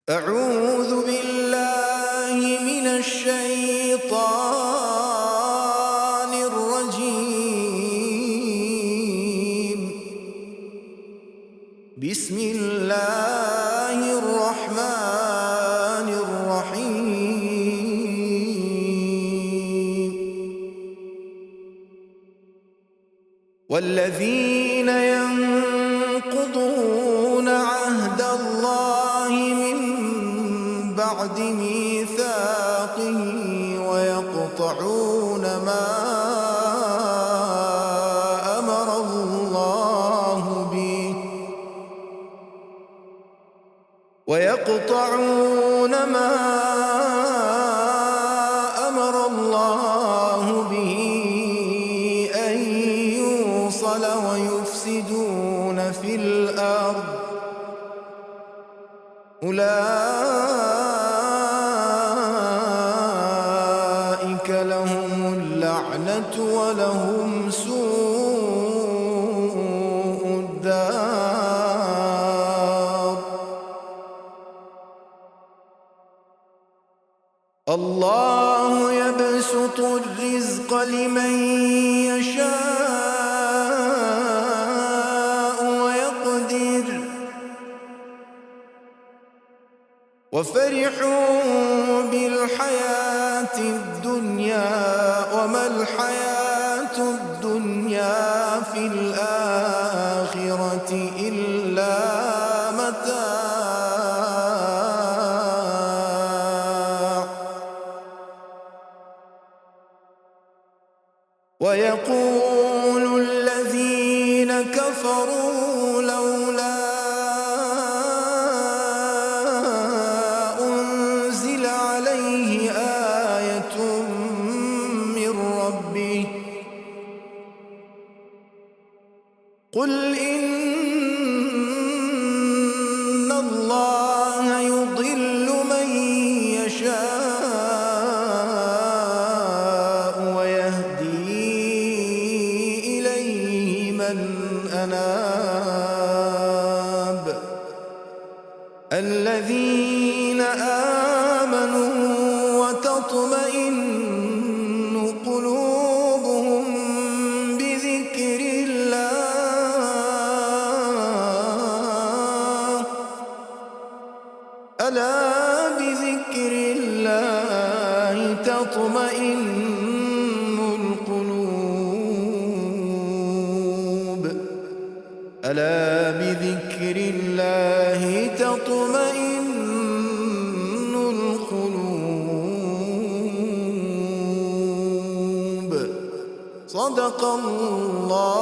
أعوذ بالله من الشيطان الرجيم. بسم الله الرحمن الرحيم. والذين ينقضون عهد الله من بعد ميثاقه ويقطعون ما أمر الله به أن يوصل ويفسدون في الأرض أولئك لهم اللعنة ولهم سوء الدار. الله يبسط الرزق لمن يشاء ويقدر وفرحوا بالحياة الدنيا وما الحياة الدنيا في الآخرة إلا متاع. ويقول الذين كفروا لولا أنزل عليه آية من ربه قل إن الله يضل من يشاء ويهدي إليه من أناب. الذين آمنوا وتطمئن قلوبهم بذكر الله ألا بذكر الله تطمئن القلوب ألا بذكر الله تطمئن القلوب. صدق الله